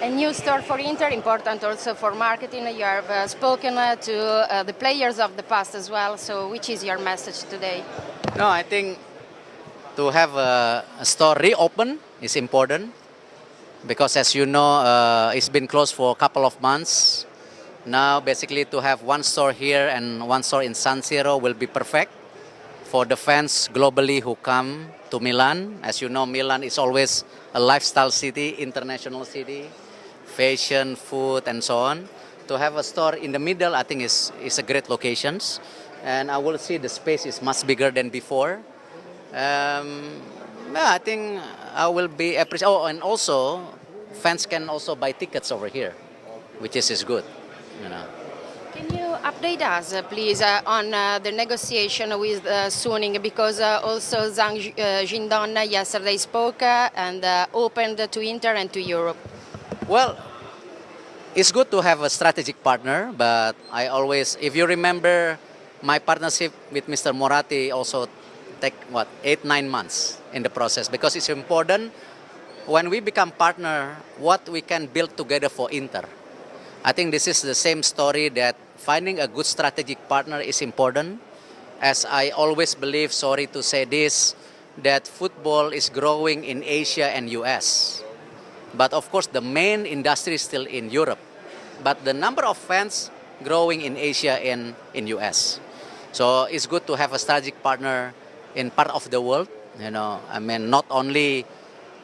A new store for Inter, important also for marketing. You have spoken to the players of the past as well. So, which is your message today? No, I think to have a store reopen is important because, as you know, it's been closed for a couple of months. Now, basically, to have one store here and one store in San Siro will be perfect for the fans globally who come to Milan. As you know, Milan is always a lifestyle city, international city, fashion, food, and so on. To have a store in the middle, I think is a great location. And I will see the space is much bigger than before. Yeah, I think I will be appreciative. Oh, and also, fans can also buy tickets over here, which is good. You know. Can you update us, please, on the negotiation with Suning? Because also Zhang Jindong yesterday spoke and opened to Inter and to Europe. Well, it's good to have a strategic partner, but I always, if you remember, my partnership with Mr. Moratti also take 8-9 months in the process because it's important when we become partner what we can build together for Inter. I think this is the same story that finding a good strategic partner is important. As I always believe, sorry to say this, that football is growing in Asia and US. But of course, the main industry is still in Europe. But the number of fans growing in Asia and in US. So it's good to have a strategic partner in part of the world. You know, I mean, not only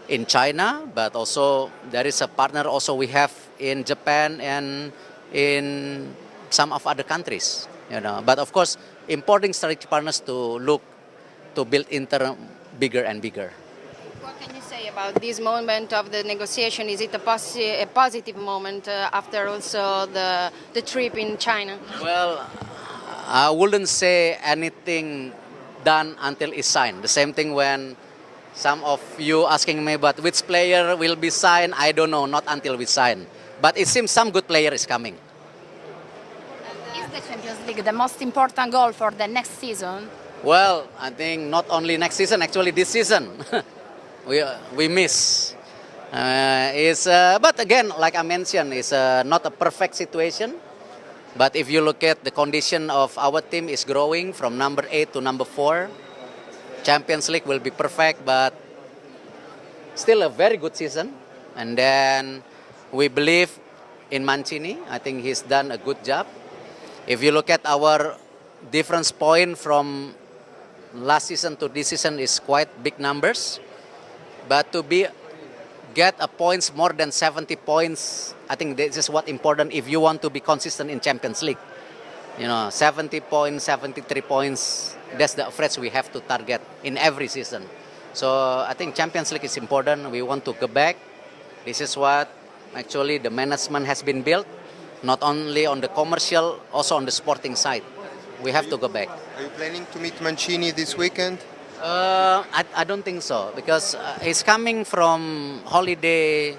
in China, but also there is a partner also we have in Japan and in some of other countries. You know, but of course, importing strategic partners to look to build Inter bigger and bigger. What can you say about this moment of the negotiation? Is it a positive moment after also the trip in China? Well, I wouldn't say anything done until it's signed. The same thing when some of you asking me about which player will be signed, I don't know, not until we sign. But it seems some good player is coming. Is the Champions League the most important goal for the next season? Well, I think not only next season, actually this season. we miss. But again, like I mentioned, it's not a perfect situation. But if you look at the condition of our team is growing from number 8 to number 4. Champions League will be perfect, but still a very good season. And then we believe in Mancini. I think he's done a good job. If you look at our difference point from last season to this season is quite big numbers. But to get a points more than 70 points, I think this is what important if you want to be consistent in Champions League. You know, 70 points, 73 points, that's the average we have to target in every season. So I think Champions League is important. We want to go back. This is what actually the management has been built, not only on the commercial, also on the sporting side. We have to go back. Are you planning to meet Mancini this weekend? I don't think so because he's coming from holiday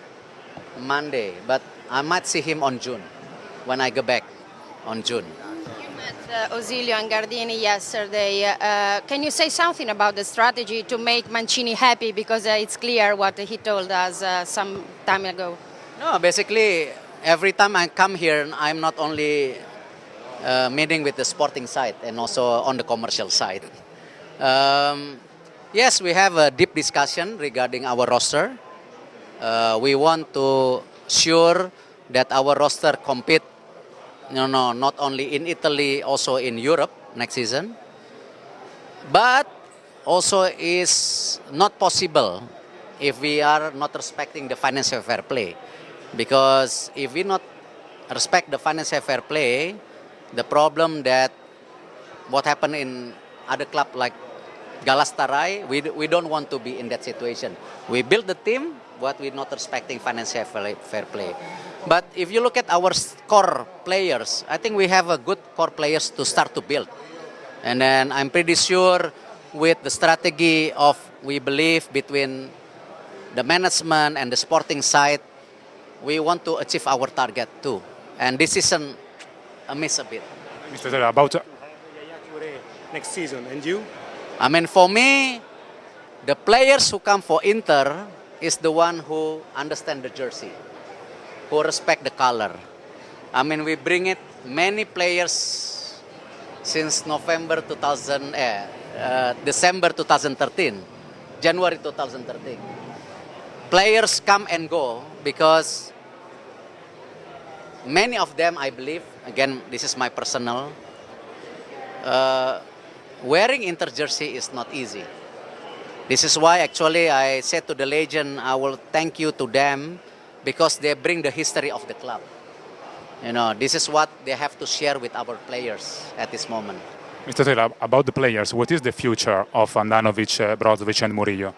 Monday, but I might see him on June when I go back on June. You met Osilio and Gardini yesterday. Can you say something about the strategy to make Mancini happy? Because it's clear what he told us some time ago. No, basically, every time I come here, I'm not only meeting with the sporting side and also on the commercial side. Yes, we have a deep discussion regarding our roster. We want to sure that our roster compete, not only in Italy, also in Europe next season. But also is not possible if we are not respecting the financial fair play. Because if we not respect the financial fair play, the problem that what happened in other club like Galatasaray, we don't want to be in that situation. We build the team, but we're not respecting financial fair play. But if you look at our core players, I think we have a good core players to start to build. And then I'm pretty sure with the strategy of, we believe, between the management and the sporting side, we want to achieve our target too. And this isn't a miss a bit. Mr. Thohir, about next season, and you? I mean, for me, the players who come for Inter is the one who understand the jersey. who respect the color. I mean, we bring it many players since December 2013, January 2013. Players come and go because many of them, I believe, again, this is my personal, wearing Inter jersey is not easy. This is why actually I said to the legend, I will thank you to them because they bring the history of the club. You know, this is what they have to share with our players at this moment. Mr. Thohir, about the players, what is the future of Andanovic, Brozovic and Murillo?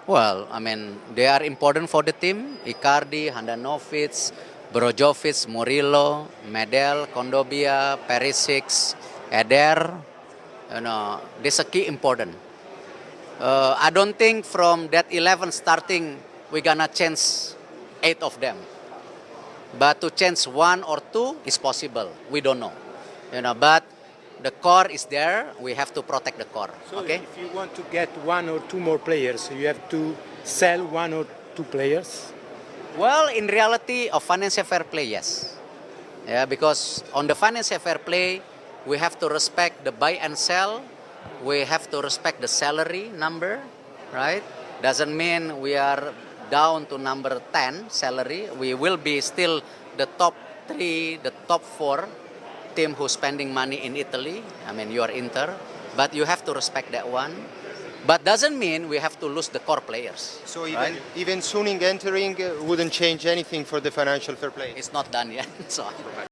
Well, I mean, they are important for the team. Icardi, Handanovic, Brozovic, Murillo, Medel, Kondobia, Perisic, Eder. You know, this is a key important. I don't think from that 11 starting, we're gonna change 8 of them. But to change 1 or 2 is possible. We don't know. You know, but the core is there. We have to protect the core. So Okay. if you want to get 1 or 2 more players, you have to sell 1 or 2 players. Well, in reality, of financial fair play, yes. Yeah, because on the financial fair play, we have to respect the buy and sell. We have to respect the salary number, right? Doesn't mean we are down to number 10 salary. We will be still the top 3, the top 4 team who's spending money in Italy. I mean, you are Inter, but you have to respect that one. But doesn't mean we have to lose the core players. So right? even Suning entering wouldn't change anything for the financial fair play. It's not done yet. So.